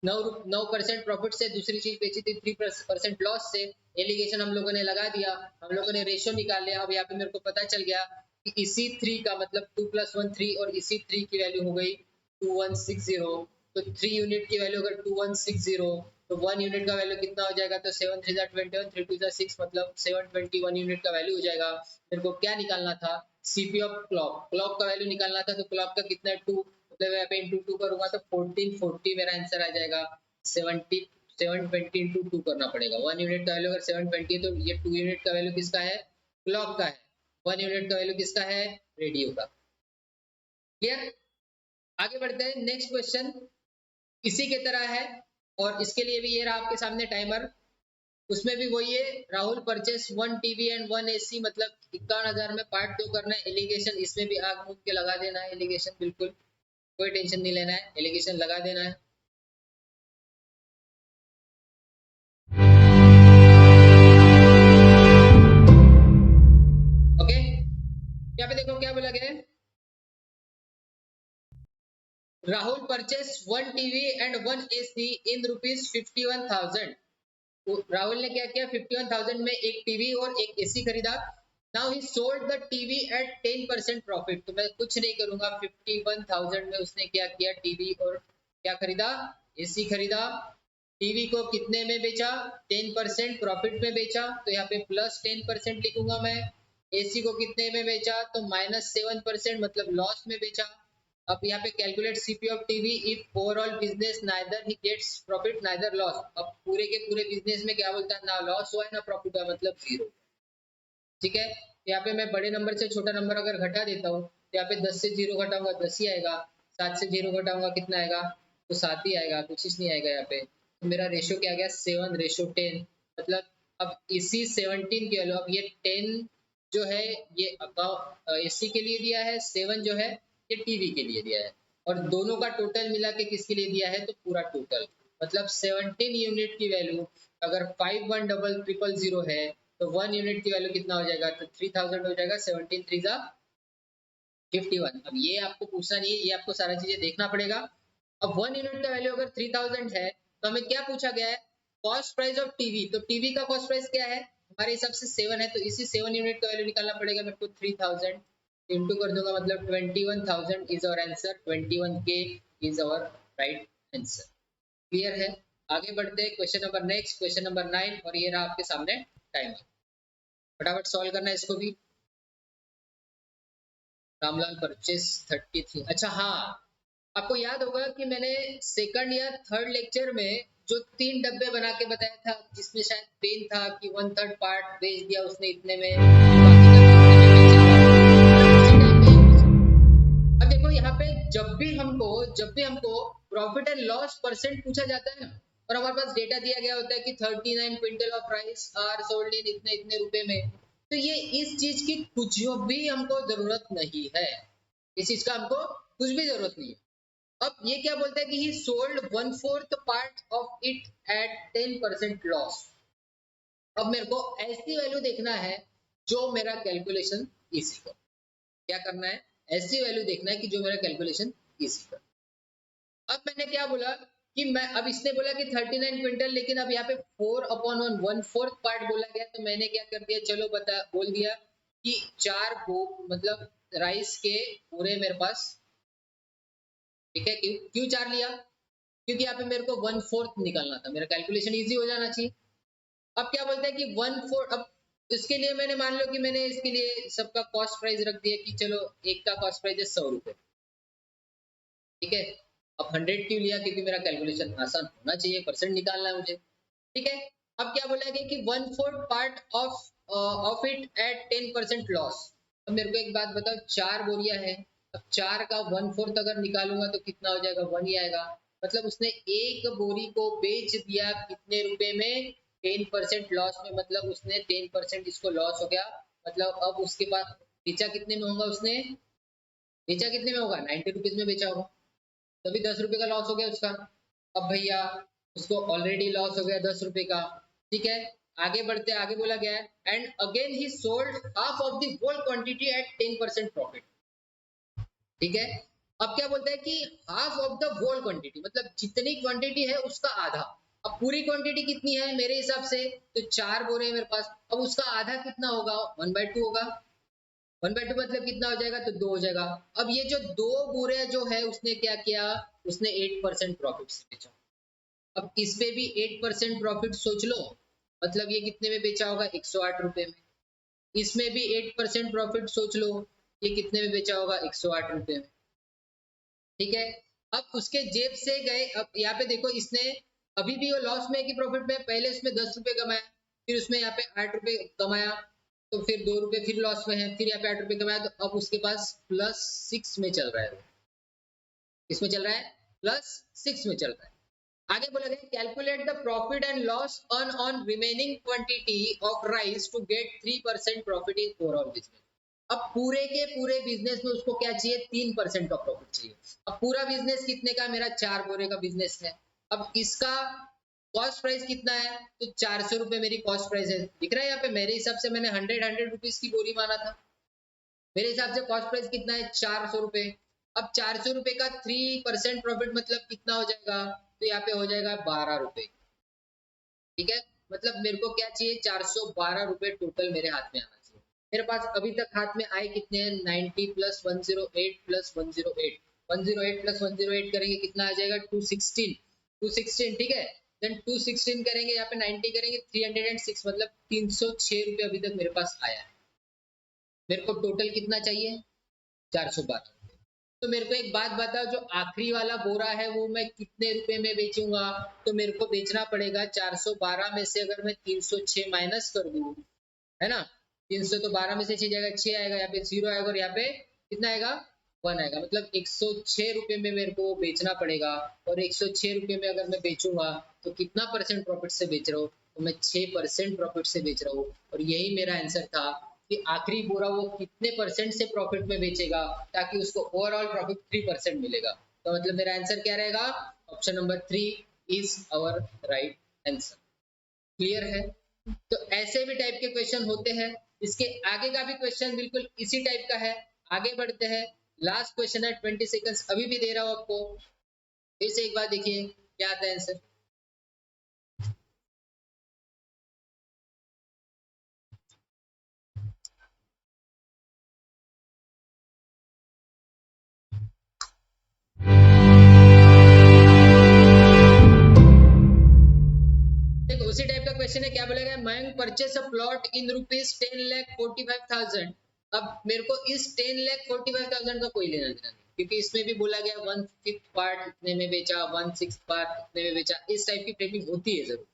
9% प्रॉफिट से, दूसरी चीज बेची थी 3% लॉस से। एलिगेशन हम लोगों ने लगा दिया, हम लोगों ने रेशियो निकाल लिया। अब यहाँ पे मेरे को पता चल गया कि इसी 3 का मतलब 2 + 1 3, और इसी 3 की वैल्यू हो गई 2160। तो 3 यूनिट की वैल्यू अगर 2160, तो 1 यूनिट का वैल्यू कितना हो जाएगा, तो 7 3 21, 3 2 6, मतलब 721 यूनिट का वैल्यू हो जाएगा। मेरे को क्या निकालना था, सीपी ऑफ क्लॉक, क्लॉक का वैल्यू निकालना था। तो क्लॉक का कितना है 2, मतलब यहाँ पे इंटू 2 करूंगा तो 1440 मेरा आंसर आ जाएगा। 720 इंटू 2 करना पड़ेगा। 1 यूनिट का वैल्यू अगर 720 है, तो ये 2 यूनिट का वैल्यू किसका है, क्लॉक का है। 1 यूनिट का वैल्यू किसका है, रेडियो का। क्लियर। आगे बढ़ते हैं, नेक्स्ट क्वेश्चन इसी के तरह है, और इसके लिए भी ये रहा आपके सामने टाइमर। उसमें भी वही है, Rahul purchase 1 TV and 1 AC, मतलब 51,000 में पार्ट 2 करना है। एलिगेशन इसमें भी आग मूंद के लगा देना है, एलिगेशन बिल्कुल कोई टेंशन नहीं लेना है, एलिगेशन लगा देना है। ओके, यहाँ पे देखो क्या बोला गया है, Rahul purchase 1 TV and 1 AC in ₹51,000। Rahul ने क्या किया, 51,000 में एक टीवी और एक एसी खरीदा। Now he sold the TV at 10% profit. तो मैं कुछ नहीं करूंगा, 51,000 में उसने क्या किया, टीवी और क्या खरीदा, एसी खरीदा। टीवी को कितने में बेचा, 10% प्रॉफिट में बेचा, तो यहाँ पे प्लस 10% लिखूंगा मैं। एसी को कितने में बेचा, तो -7%, मतलब लॉस में बेचा। अब यहाँ पे calculate CP of TV if overall business neither he gets profit neither loss. अब पूरे के पूरे बिजनेस में क्या बोलता है, ना लॉस हुआ है ना प्रॉफिट हुआ, मतलब 0। ठीक है, यहाँ पे मैं बड़े नंबर से छोटा नंबर अगर घटा देता हूँ, तो यहाँ पे 10 से 0 घटाऊंगा 10 ही आएगा, 7 से 0 घटाऊंगा कितना आएगा, तो 7 ही आएगा, कुछ नहीं आएगा यहाँ पे। तो मेरा रेशियो क्या आ गया, 7:10। मतलब अब इसी 17 की वैल्यू, अब ये 10 जो है ये एसी के लिए दिया है, 7 जो है ये टीवी के लिए दिया है, और दोनों का टोटल मिला के किसके लिए दिया है, तो पूरा टोटल, मतलब 17 यूनिट की वैल्यू अगर 510000 है, तो 1 यूनिट की वैल्यू कितना हो जाएगा, तो 3000 हो जाएगा। 17 3 51। अब ये आपको पूछना नहीं है, ये आपको सारा चीजें देखना पड़ेगा। अब 1 यूनिट का वैल्यू अगर 3000 है, तो हमें क्या पूछा गया है, कॉस्ट प्राइस ऑफ टीवी। तो टीवी का कॉस्ट प्राइस क्या है, हमारे हिसाब से 7 है, तो इसी 7 यूनिट का वैल्यू निकालना पड़ेगा मेरे को। 3000 इंटू कर दूंगा, मतलब 21,000 is our answer, 21K is our right answer. Clear है। आगे बढ़ते हैं question number next, question number 9, और ये रहा आपके सामने टाइमर। फटाफट सॉल्व करना है इसको भी। रामलाल परचेस 33। अच्छा हाँ, आपको याद होगा कि मैंने सेकंड या थर्ड लेक्चर में जो 3 डब्बे बना के बताया था, जिसमें शायद पेन था कि 1/3 पार्ट बेच दिया उसने इतने में, बाकी का कितने में बेचेगा, उसी टाइप का ये क्वेश्चन। अब देखो यहाँ पे जब भी हमको प्रॉफिट एंड लॉस परसेंट पूछा जाता है ना, और हमारे पास डेटा दिया गया होता है कि 39 quintal of rice are sold in इतने इतने रुपए में, तो ये इस चीज की कुछ भी हमको जरूरत नहीं है, इस चीज का हमको कुछ भी जरूरत नहीं है। अब ये क्या बोलता है कि ही sold 1/4 part of it at 10% loss. अब मेरे को ऐसी वैल्यू देखना है जो मेरा कैलकुलेशन इजी कर, क्या करना है, ऐसी वैल्यू देखना है कि जो मेरा कैलकुलेशन इजी कर। अब मैंने क्या बोला कि मैं, अब इसने बोला कि 39 क्विंटल, लेकिन अब यहाँ पे 4/1 1/4 पार्ट बोला गया, तो मैंने क्या कर दिया, चलो बोल दिया कि 4 मतलब राइस के पूरे मेरे पास। ठीक है, क्यों 4 लिया, क्योंकि यहाँ पे मेरे को 1/4 निकालना था, मेरा कैलकुलेशन इजी हो जाना चाहिए। अब क्या बोलता है कि 1/4, अब इसके लिए मैंने मान लो कि मैंने इसके लिए सबका कॉस्ट प्राइस रख दिया कि चलो एक का कॉस्ट प्राइस है 100 रुपए। ठीक है, अब 100 क्यों लिया, क्योंकि मेरा कैलकुलेशन आसान होना चाहिए, परसेंट निकालना है मुझे। ठीक है, अब क्या बोला गया कि 1/4 part of it at 10% loss. अब मेरे को एक बात बताओ, 4 बोरियां है, अब 4 का 1/4 अगर निकालूंगा तो कितना हो जाएगा, 1 ही आएगा। मतलब उसने एक बोरी को बेच दिया कितने रुपए में, 10% लॉस में, मतलब उसने 10% इसको लॉस हो गया, मतलब अब उसके पास बेचा कितने में होगा, उसने बेचा कितने में होगा, 90 रुपीज में बेचा होगा, तभी 10 रुपए का लॉस हो गया उसका। अब भैया उसको ऑलरेडी लॉस हो गया 10 रुपए का, ठीक है। आगे बढ़ते, आगे बोला गया है and again he sold half of the whole quantity at 10% profit, ठीक है। अब क्या बोलता है कि half of the whole quantity, मतलब जितनी क्वांटिटी है उसका आधा। अब पूरी क्वांटिटी कितनी है मेरे हिसाब से, तो 4 बोरे हैं मेरे पास, अब उसका आधा कितना होगा, 1/2 होगा। 1/2 मतलब कितना हो जाएगा, तो 2 हो जाएगा। अब ये जो 2 बोरे जो है उसने क्या किया, उसने 8% प्रॉफिट से बेचा। अब इस पे भी 8% प्रॉफिट सोच लो, मतलब ये कितने में बेचा होगा, 108 रुपए में। इसमें भी 8% प्रॉफिट सोच लो, ये कितने में बेचा होगा, 108 रुपए में, ठीक है। अब उसके जेब से गए, अब यहाँ पे देखो इसने अभी भी वो लॉस में है कि प्रॉफिट में, पहले उसमें 10 रुपए कमाया, फिर उसमें यहाँ पे 8 रुपए कमाया, तो फिर 2 रुपए फिर लॉस में है, फिर यहाँ पे 8 रुपए कमाया, तो अब उसके पास +6 में चल रहा है। इसमें चल रहा है +6 में चल रहा है। आगे बोला गया calculate the profit and loss earn on remaining quantity of rice to get 3% profit in overall business. अब पूरे के पूरे बिजनेस में उसको क्या चाहिए, 3% का प्रॉफिट चाहिए। अब पूरा बिजनेस कितने का, मेरा 4 बोरे का बिजनेस है। अब इसका कॉस्ट प्राइस कितना है, तो 400 रुपए मेरी कॉस्ट प्राइस है, दिख रहा है यहाँ पे। मेरे हिसाब से मैंने 100 रुपीज की बोरी माना था, मेरे हिसाब से कॉस्ट प्राइस कितना है, 400 रुपए। अब 400 रुपए का 3% प्रॉफिट मतलब कितना हो जाएगा, तो यहाँ पे हो जाएगा 12 रुपए, ठीक है। मतलब मेरे को क्या चाहिए, 412 रुपए टोटल मेरे हाथ में आना चाहिए। मेरे पास अभी तक हाथ में आए कितने हैं, 90 + 108 + 108, 108 + 108 करेंगे कितना आ जाएगा, 216, 216, ठीक है। देन 216 करेंगे, यहाँ पे 90 करेंगे, 306, मतलब 306 रुपए अभी तक मेरे पास आया है। मेरे को टोटल कितना चाहिए, 412। तो मेरे को एक बात बताओ, जो आखिरी वाला बोरा है वो मैं कितने रुपए में बेचूंगा, तो मेरे को बेचना पड़ेगा 412 में से अगर मैं 306 माइनस कर दूं, है ना, 300 तो 12 में से 6 जाएगा, 6 आएगा, यहाँ पे 0 आएगा और यहाँ पे कितना आएगा, 1 आएगा, मतलब 106 रुपए में मेरे को बेचना पड़ेगा। और 106 रुपए में अगर मैं बेचूंगा तो कितना परसेंट प्रॉफिट से बेच रहा हूँ, तो मैं 6% प्रॉफिट से बेच रहा हूँ। और यही मेरा आंसर था कि आखिरी बोरा वो कितने परसेंट से प्रॉफिट में बेचेगा ताकि उसको ओवरऑल प्रॉफिट 3% मिलेगा। तो मतलब मेरा आंसर क्या रहेगा, option number 3 is our right answer. Clear है। तो ऐसे भी टाइप के क्वेश्चन होते हैं। इसके आगे का भी क्वेश्चन बिल्कुल इसी टाइप का है। आगे बढ़ते हैं, लास्ट क्वेश्चन है, 20 सेकंड्स अभी भी दे रहा हूं आपको, फिर से एक बार देखिए क्या आता है आंसर। देखो उसी टाइप का क्वेश्चन है, क्या बोलेगा, Mayank purchase a plot in ₹10,45,000। अब मेरे को इस 10,45,000 का कोई लेना देना नहीं, क्योंकि इसमें भी बोला गया 1/5 पार्ट इतने में बेचा, 1/6 पार्ट इतने में बेचा, इस टाइप की फ्रेमिंग होती है जरूर,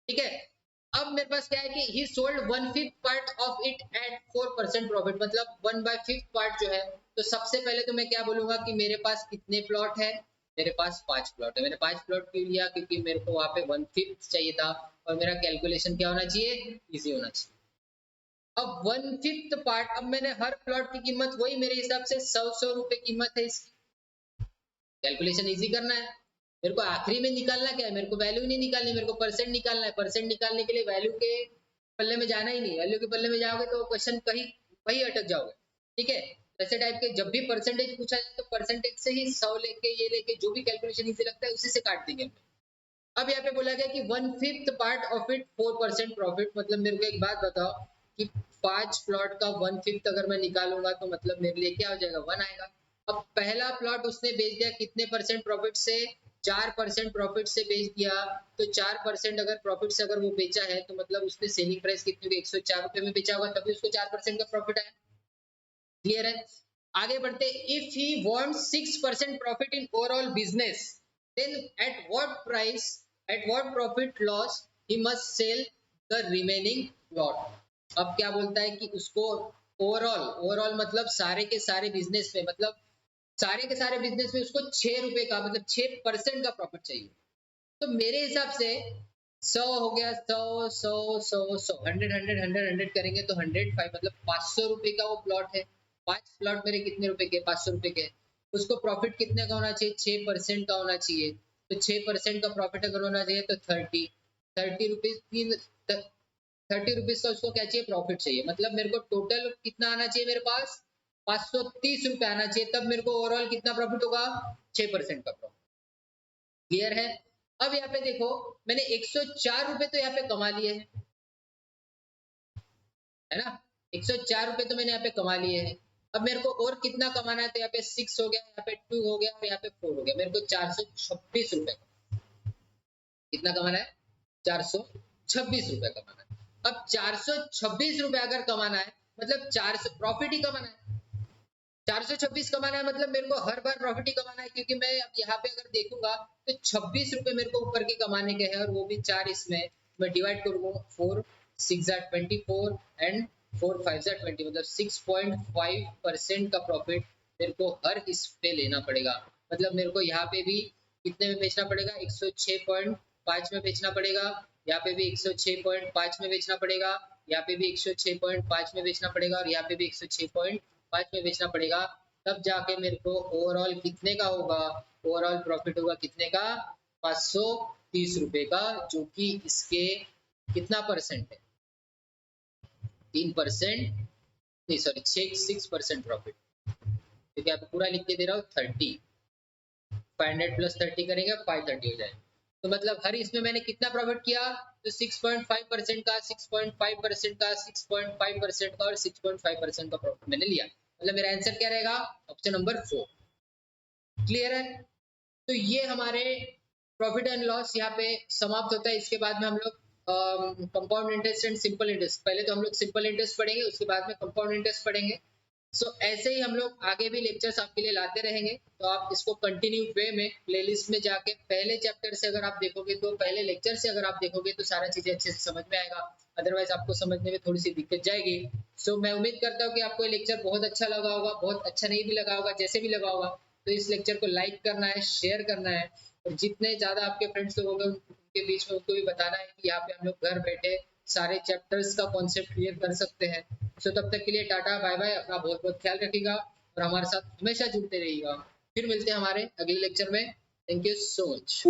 ठीक है। अब मेरे पास क्या है कि ही sold 1/5 part of it at 4% profit, मतलब 1/5 पार्ट जो है। तो सबसे पहले तो मैं क्या बोलूंगा कि मेरे पास कितने प्लॉट है, मेरे पास 5 प्लॉट है। मैंने 5 प्लॉट क्यों लिया, क्योंकि मेरे को वहां पे 1/5 चाहिए था और मेरा कैलकुलेशन क्या होना चाहिए, इजी होना चाहिए। अब 1/5 पार्ट, अब मैंने हर प्लॉट की कीमत वही, मेरे हिसाब से 100 रुपए कीमत है इसकी। कैलकुलेशन इजी करना है, मेरे को आखिरी में निकालना क्या है, मेरे को वैल्यू नहीं निकालनी, मेरे को परसेंट निकालना है। परसेंट निकालने के लिए वैल्यू के पल्ले में जाना ही नहीं, वैल्यू के पल्ले में जाओगे तो क्वेश्चन कहीं वही अटक जाओगे, ठीक है। ऐसे टाइप के जब भी परसेंटेज पूछा जाए तो परसेंटेज से ही 100 लेके ये लेके जो भी कैलकुलेशन इजी लगता है उसी से काट देंगे। अब यहाँ पे बोला गया कि 1/5 पार्ट ऑफ इट 4% प्रॉफिट, मतलब मेरे को एक बात बताओ कि 5 प्लॉट का 1/5 अगर मैं निकालूंगा तो मतलब मेरे लिए क्या हो जाएगा, 1 आएगा। अब पहला प्लॉट उसने बेच दिया कितने परसेंट प्रॉफिट से, 4% प्रॉफिट से बेच दिया। तो 4% अगर प्रॉफिट से अगर वो बेचा है तो मतलब उसने सेलिंग प्राइस कितनी होगी, 104 रुपए में बेचा होगा, तभी उसको 4% का प्रॉफिट आया। क्लियर है। आगे बढ़ते, if he wants 6% profit in overall business, then at what price, at what profit loss he must sell the remaining plot. अब क्या बोलता है कि उसको ओवरऑल, ओवरऑल मतलब सारे के सारे बिजनेस में, मतलब सारे के सारे बिजनेस में उसको 6 रुपए का, मतलब 6% का प्रॉफिट चाहिए। तो मेरे हिसाब से 100 हो गया, 100 100 100 करेंगे तो 105 मतलब 500 रुपए का वो प्लॉट है। 5 प्लॉट मेरे कितने रुपए के, 500 रुपए के। उसको प्रॉफिट कितने का होना चाहिए, 6% का होना चाहिए। तो 6% का प्रॉफिट अगर होना चाहिए तो 30 रुपीज की, 30 रुपीज का उसको क्या चाहिए, प्रॉफिट चाहिए। मतलब मेरे को टोटल कितना आना चाहिए मेरे पास, 530 रुपए आना चाहिए, तब मेरे को ओवरऑल कितना प्रॉफिट होगा, 6% का प्रॉफिट। क्लियर है। अब यहाँ पे देखो, मैंने 104 रुपए तो यहाँ पे कमा लिए हैं, है ना। 104 रुपए तो मैंने यहाँ पे कमा लिए हैं। अब मेरे को और कितना कमाना है, तो यहाँ पे 6 हो गया, यहाँ पे 2 हो गया और यहाँ पे 4 हो गया। मेरे को 426 रुपए कितना कमाना है, 426 रुपए कमाना है। अब 426 रुपए अगर कमाना है मतलब 400 प्रॉफिट ही कमाना है। 426 कमाना है मतलब मेरे को हर बार प्रॉफिट ही कमाना है, क्योंकि मैं अब यहाँ पे अगर देखूंगा तो 26 रुपए मेरे को ऊपर के कमाने के हैं, और वो भी 4 इसमें मैं डिवाइड करूंगा, 4 6 24 एंड 4 5 20, मतलब 6.5% का प्रॉफिट मेरे को हर इस पे लेना पड़ेगा। मतलब मेरे को यहाँ पे भी कितने में बेचना पड़ेगा, 106.5 में बेचना पड़ेगा, यहाँ पे भी 106.5 में बेचना पड़ेगा, यहाँ पे भी 106.5 में बेचना पड़ेगा, और यहाँ पे भी 106.5 में बेचना पड़ेगा। तब जाके मेरे को ओवरऑल कितने का होगा, ओवरऑल प्रॉफिट होगा कितने का, 530 रुपए का, जो कि इसके कितना परसेंट है, 3%, नहीं सॉरी 6% प्रॉफिट, क्योंकि आप पूरा लिख के दे रहा हूँ 30, 500 प्लस 30 करेंगे 530 हो जाएगा। तो मतलब हर इसमें मैंने कितना प्रॉफिट किया, तो 6.5% का, 6.5% का, 6.5% का और 6.5% का प्रॉफिट मैंने लिया। मतलब मेरा आंसर क्या रहेगा, ऑप्शन नंबर 4। क्लियर है। तो ये हमारे प्रॉफिट एंड लॉस यहाँ पे समाप्त होता है। इसके बाद में हम लोग compound interest and simple interest, पहले तो हम लोग सिंपल इंटरेस्ट पढ़ेंगे, उसके बाद में कंपाउंड इंटरेस्ट पढ़ेंगे। ऐसे ही हम लोग आगे भी लेक्चर्स आपके लिए लाते रहेंगे, तो आप इसको कंटिन्यू वे में प्लेलिस्ट में जाके पहले चैप्टर से अगर आप देखोगे, तो पहले लेक्चर से अगर आप देखोगे तो सारा चीजें अच्छे से समझ में आएगा। अदरवाइज आपको समझने में थोड़ी सी दिक्कत जाएगी। मैं उम्मीद करता हूँ कि आपको ये लेक्चर बहुत अच्छा लगा होगा, बहुत अच्छा नहीं भी लगा होगा, जैसे भी लगा होगा, तो इस लेक्चर को लाइक करना है, शेयर करना है, और जितने ज्यादा आपके फ्रेंड्स लोग होंगे उनके बीच में उनको भी बताना है कि यहाँ पे हम लोग घर बैठे सारे चैप्टर्स का कॉन्सेप्ट क्लियर कर सकते हैं। तब तक के लिए टाटा बाय बाय, अपना बहुत बहुत ख्याल रखिएगा और हमारे साथ हमेशा जुड़ते रहिएगा। फिर मिलते हैं हमारे अगले लेक्चर में। Thank you so much.